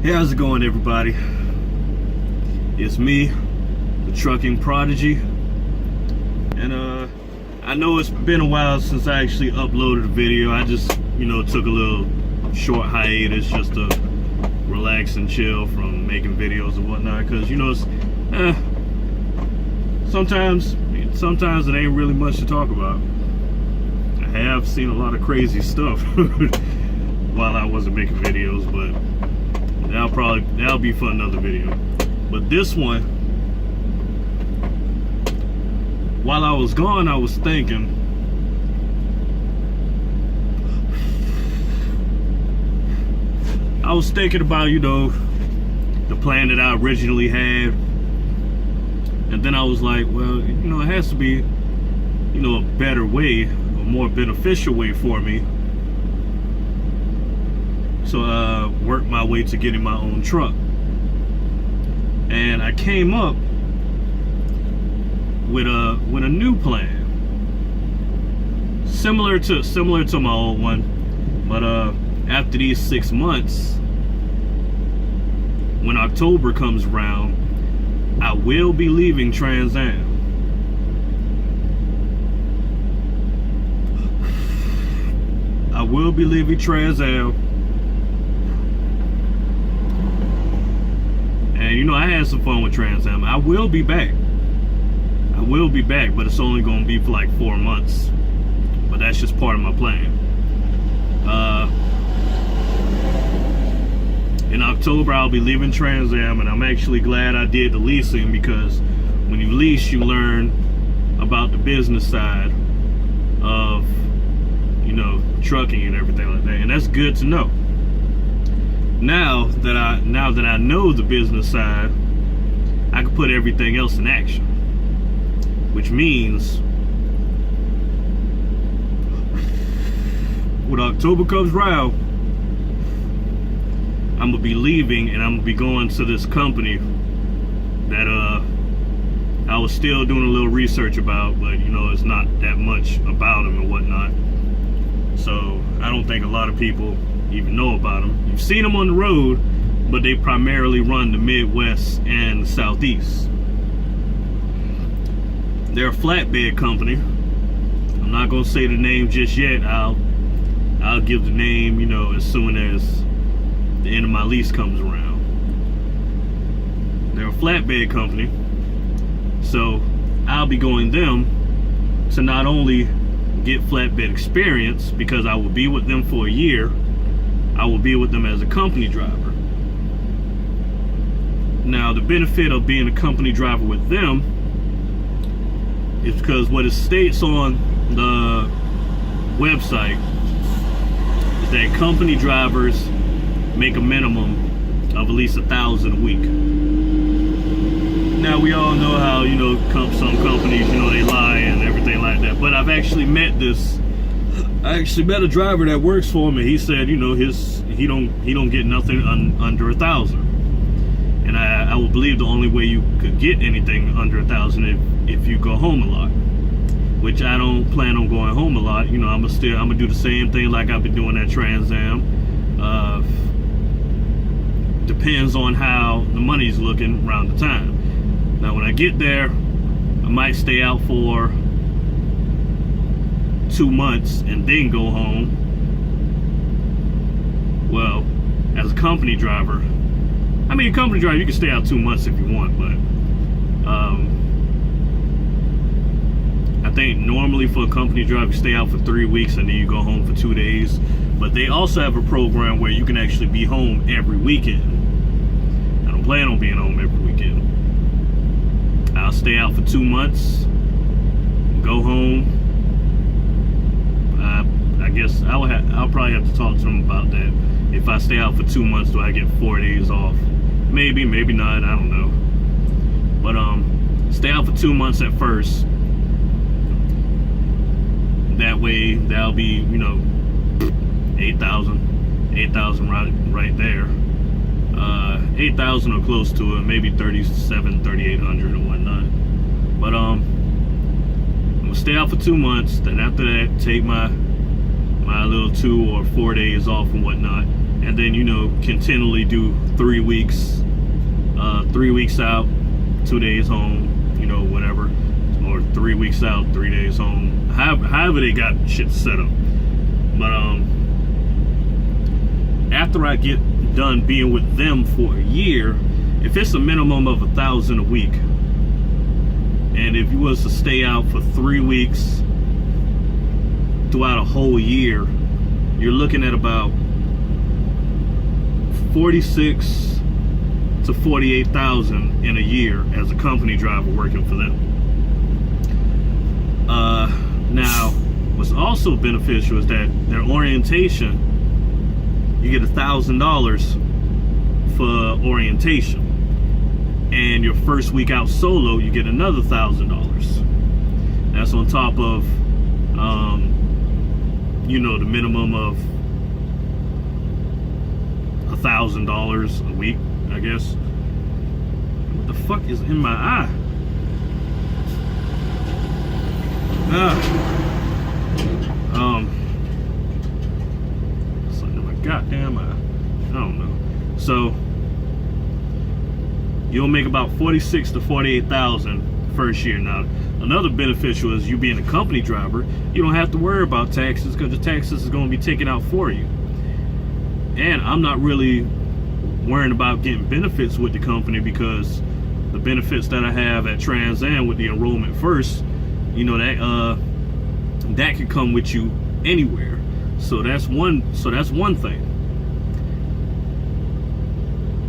Hey, how's it going, everybody? It's me, the trucking prodigy, and I know it's been a while since I actually uploaded a video. I just, took a little short hiatus just to relax and chill from making videos and whatnot, because sometimes it ain't really much to talk about. I have seen a lot of crazy stuff while I wasn't making videos, but that'll be for another video. But this one, while I was gone, I was thinking, about the plan that I originally had, and then I was like, well, it has to be a better way, a more beneficial way for me to work my way to getting my own truck. And I came up with a new plan, similar to my old one, but after these 6 months, when October comes around, I will be leaving Trans Am. I will be leaving Trans Am. And I had some fun with Trans Am. I will be back. But it's only going to be for like 4 months. But that's just part of my plan. In October, I'll be leaving Trans Am, and I'm actually glad I did the leasing, because when you lease, you learn about the business side of, trucking and everything like that, and that's good to know. Now that I know the business side, I can put everything else in action, which means when October comes around, I'm gonna be leaving, and I'm gonna be going to this company that I was still doing a little research about, but it's not that much about them and whatnot. So I don't think a lot of people even know about them. You've seen them on the road, but they primarily run the Midwest and the Southeast. They're a flatbed company. I'm not gonna say the name just yet. I'll give the name, as soon as the end of my lease comes around. They're a flatbed company, so I'll be going them to not only get flatbed experience, because I will be with them for a year, I will be with them as a company driver. Now, the benefit of being a company driver with them is because what it states on the website is that company drivers make a minimum of at least $1,000 a week. Now, we all know how some companies they lie and everything like that, but I actually met a driver that works for him, and he said he don't get nothing under $1,000. And I would believe the only way you could get anything under $1,000 if you go home a lot, which I don't plan on going home a lot. I'm gonna do the same thing like I've been doing at Trans Am. Depends on how the money's looking around the time. Now, when I get there, I might stay out for 2 months and then go home. Well, as a company driver, you can stay out 2 months if you want, but I think normally for a company driver, you stay out for 3 weeks and then you go home for 2 days. But they also have a program where you can actually be home every weekend. I don't plan on being home every weekend. I'll stay out for 2 months, go home. I guess I'll probably have to talk to them about that. If I stay out for 2 months, do I get 4 days off? Maybe not, I don't know. But stay out for 2 months at first. That way, that'll be 8,000 right there. 8,000 or close to it, maybe 3,800 or whatnot. But I'm gonna stay out for 2 months. Then after that, take my my little 2 or 4 days off and whatnot, and then, you know, continually do 3 weeks, 3 weeks out, 2 days home, you know, whatever, or 3 weeks out, 3 days home, however they got shit set up. But after I get done being with them for a year, if it's a minimum of $1,000 a week, and if you was to stay out for 3 weeks throughout a whole year, you're looking at about 46 to 48,000 in a year as a company driver working for them. Now, what's also beneficial is that their orientation, you get $1,000 for orientation, and your first week out solo, you get another $1,000. That's on top of you know, the minimum of $1,000 a week, I guess. What the fuck is in my eye? Something in my goddamn eye. I don't know. So you'll make about 46 to 48,000 first year. Now, another beneficial is you being a company driver, you don't have to worry about taxes because the taxes is going to be taken out for you. And I'm not really worrying about getting benefits with the company, because the benefits that I have at Trans Am with the enrollment first, you know, that can come with you anywhere. So that's one thing.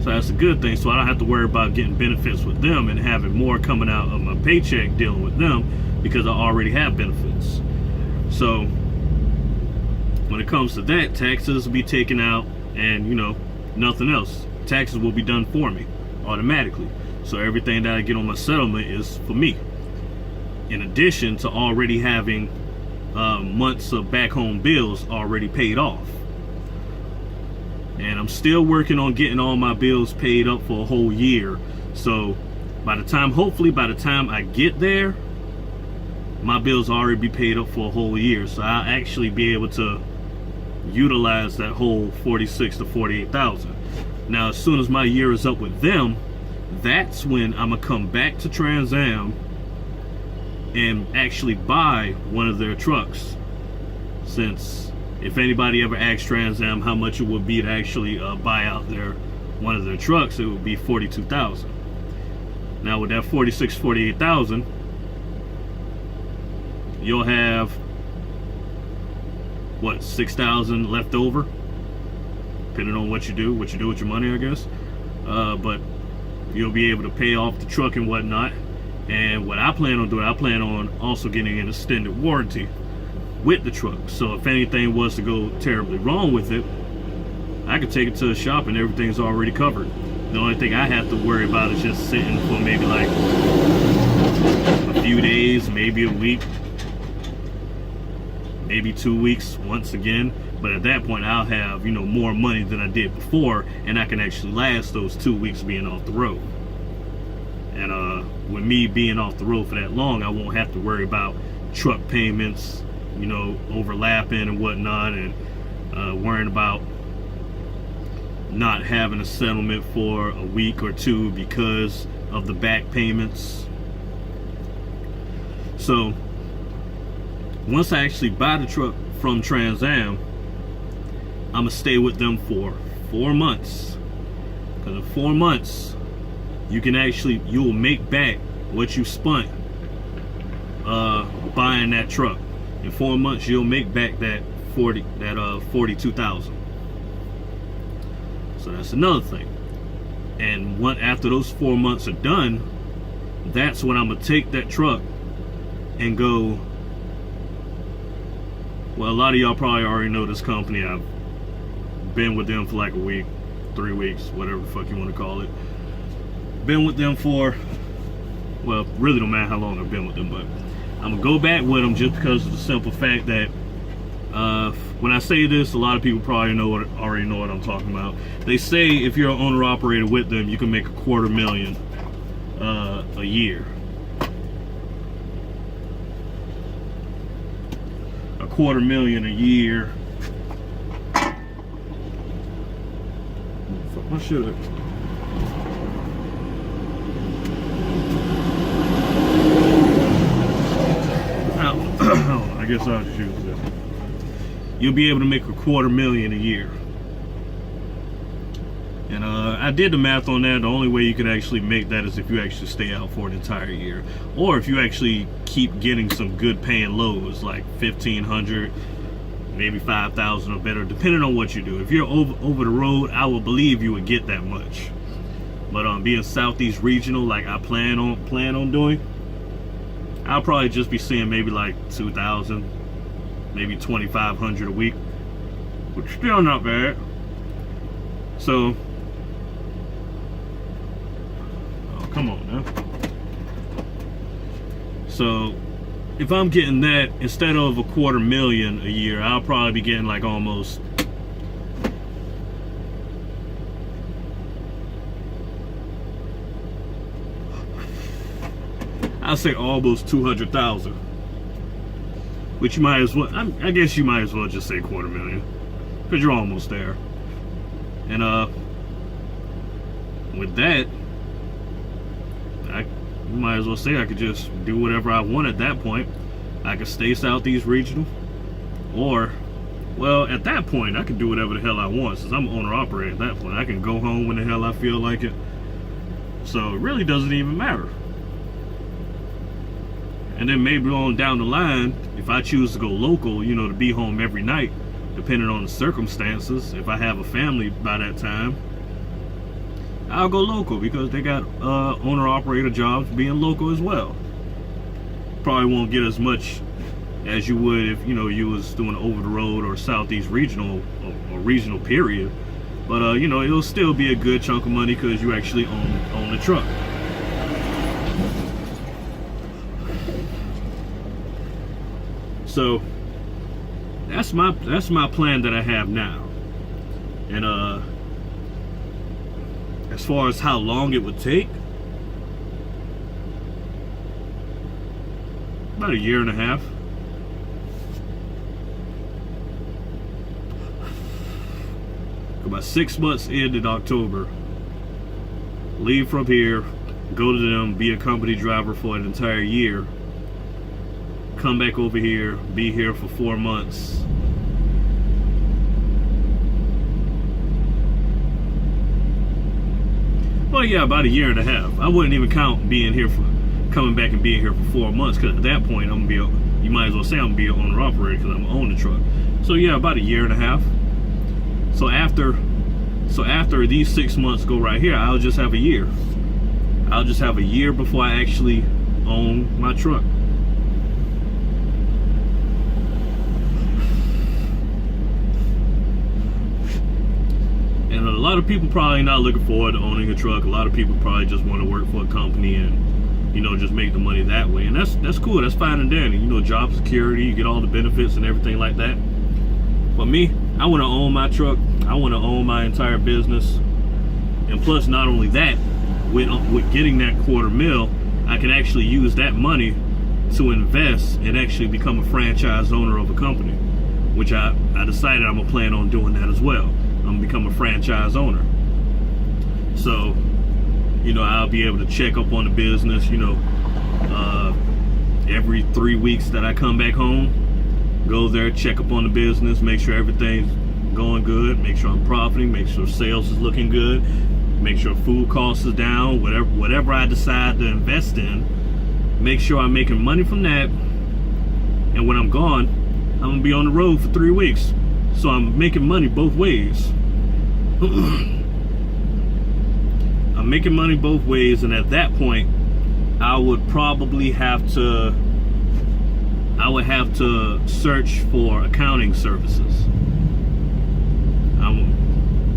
So that's a good thing. So I don't have to worry about getting benefits with them and having more coming out of my paycheck dealing with them, because I already have benefits. So when it comes to that, taxes will be taken out, and, you know, nothing else. Taxes will be done for me automatically. So everything that I get on my settlement is for me, in addition to already having months of back home bills already paid off. And I'm still working on getting all my bills paid up for a whole year. So hopefully by the time I get there, my bills already be paid up for a whole year. So I'll actually be able to utilize that whole 46 to 48,000. Now, as soon as my year is up with them, that's when I'm gonna come back to Trans Am and actually buy one of their trucks. Since if anybody ever asked Trans Am how much it would be to actually buy out one of their trucks, it would be $42,000. Now with that 46, 48,000, you'll have what, 6,000 left over, depending on what you do with your money, I guess. But you'll be able to pay off the truck and whatnot. And what I plan on doing, I plan on also getting an extended warranty with the truck. So if anything was to go terribly wrong with it, I could take it to the shop and everything's already covered. The only thing I have to worry about is just sitting for maybe like a few days, maybe a week, maybe 2 weeks once again. But at that point, I'll have, you know, more money than I did before, and I can actually last those 2 weeks being off the road. And with me being off the road for that long, I won't have to worry about truck payments, you know, overlapping and whatnot, and worrying about not having a settlement for a week or two because of the back payments. So once I actually buy the truck from Trans Am, I'm gonna stay with them for 4 months, because in 4 months you'll make back what you spent buying that truck. In 4 months you'll make back that 42,000. So that's another thing. And after those 4 months are done, that's when I'm gonna take that truck and go. Well, a lot of y'all probably already know this company. I've been with them for like a week, 3 weeks, whatever the fuck you want to call it. Been with them for, well, really don't matter how long I've been with them, but I'm gonna go back with them just because of the simple fact that when I say this, a lot of people probably already know what I'm talking about. They say if you're an owner operator with them, you can make $250,000 a year. $250,000 a year Fuck my shit up. I guess I'll choose this. You'll be able to make $250,000 a year. And I did the math on that. The only way you can actually make that is if you actually stay out for an entire year, or if you actually keep getting some good paying loads like 1,500, maybe 5,000 or better, depending on what you do. If you're over the road, I will believe you would get that much. But being Southeast regional, like I plan on doing, I'll probably just be seeing maybe like 2,000, maybe 2,500 a week, which is still not bad. So, oh, come on now. So, if I'm getting that instead of $250,000 a year, I'll probably be getting like almost I'll say almost 200,000, which you might as well, I guess you might as well just say $250,000, because you're almost there. And with that, you might as well say I could just do whatever I want at that point. I could stay Southeast regional, or, well, at that point I could do whatever the hell I want, since I'm owner operator. At that point I can go home when the hell I feel like it, so it really doesn't even matter. And then maybe on down the line, if I choose to go local, you know, to be home every night, depending on the circumstances, if I have a family by that time, I'll go local, because they got owner-operator jobs being local as well. Probably won't get as much as you would if, you know, you was doing over-the-road or Southeast regional or regional period. But, you know, it'll still be a good chunk of money because you actually own the truck. So that's my plan that I have now. And as far as how long it would take, about a year and a half. About 6 months in October, leave from here, go to them, be a company driver for an entire year, come back over here, be here for 4 months. Well, yeah, about a year and a half. I wouldn't even count being here for coming back and being here for 4 months, because at that point I'm gonna be you might as well say I'm gonna be an owner operator, because I'm gonna own the truck. So yeah, about a year and a half. So after these 6 months go right here, I'll just have a year. I'll just have a year before I actually own my truck. And a lot of people probably not looking forward to owning a truck. A lot of people probably just want to work for a company and, you know, just make the money that way. And that's cool. That's fine and dandy. You know, job security, you get all the benefits and everything like that. But me, I want to own my truck. I want to own my entire business. And plus, not only that, with getting that $250,000, I can actually use that money to invest and actually become a franchise owner of a company, which I decided I'm gonna plan on doing that as well. I'm gonna become a franchise owner. So, you know, I'll be able to check up on the business, you know, every 3 weeks that I come back home, go there, check up on the business, make sure everything's going good, make sure I'm profiting, make sure sales is looking good, make sure food costs is down, whatever I decide to invest in, make sure I'm making money from that. And when I'm gone, I'm gonna be on the road for 3 weeks. So I'm making money both ways. I'm making money both ways, and at that point, I would probably have to search for accounting services.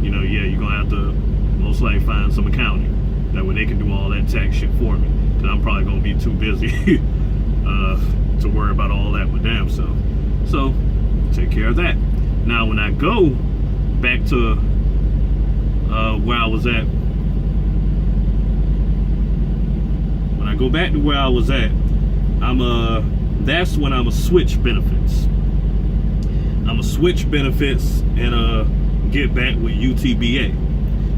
You know, yeah, you're gonna have to most likely find some accounting. That way they can do all that tax shit for me. Cause I'm probably gonna be too busy to worry about all that with damn self. So take care of that. Now when I go back to where I was at, that's when I'm gonna switch benefits. I'm gonna switch benefits and get back with UTBA.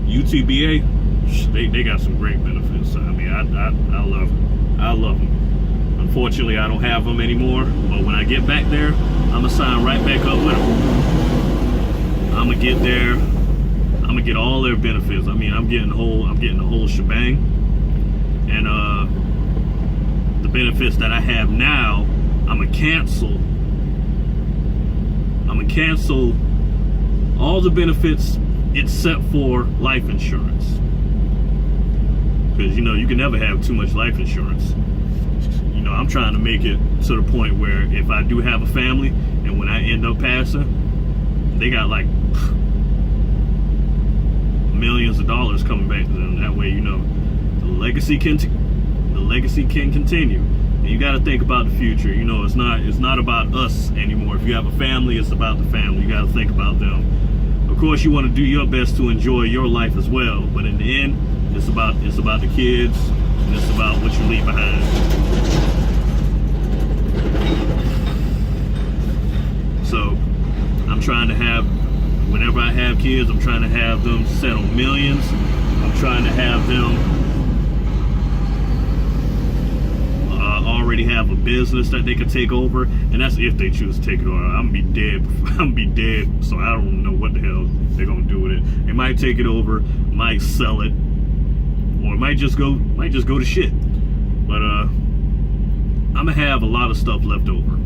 UTBA, they got some great benefits. I mean, I love them. I love them. Unfortunately, I don't have them anymore. But when I get back there, I'm gonna sign right back up with them. I'm gonna get there. I'm gonna get all their benefits. I mean, I'm getting the whole shebang. And the benefits that I have now, I'm gonna cancel all the benefits except for life insurance. Because you can never have too much life insurance. I'm trying to make it to the point where if I do have a family and when I end up passing, they got like millions of dollars coming back to them. That way, the legacy can continue. And you got to think about the future. It's not about us anymore. If you have a family, it's about the family. You got to think about them. Of course, you want to do your best to enjoy your life as well. But in the end, it's about the kids, and it's about what you leave behind. So I'm trying to have, whenever I have kids, I'm trying to have them settle millions. I'm trying to have them already have a business that they can take over, and that's if they choose to take it over. I'm gonna be dead. I'm gonna be dead. So I don't know what the hell they're gonna do with it. They might take it over, might sell it, or it might just go to shit. But I'm gonna have a lot of stuff left over.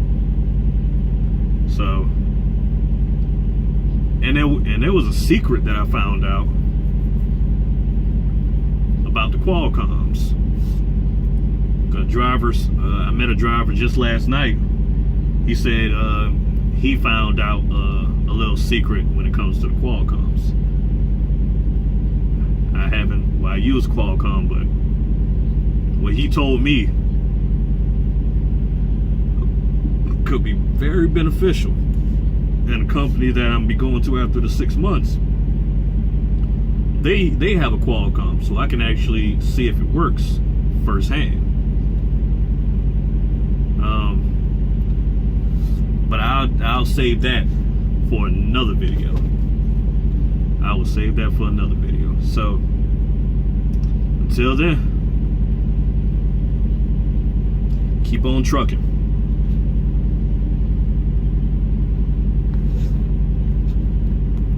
So, and there was a secret that I found out about the Qualcomms. I met a driver just last night. He said he found out a little secret when it comes to the Qualcomms. I use Qualcomm, but what he told me could be very beneficial in a company that I'm gonna be going to after the 6 months. They have a Qualcomm, so I can actually see if it works firsthand. But I'll save that for another video. I will save that for another video. So until then, keep on trucking.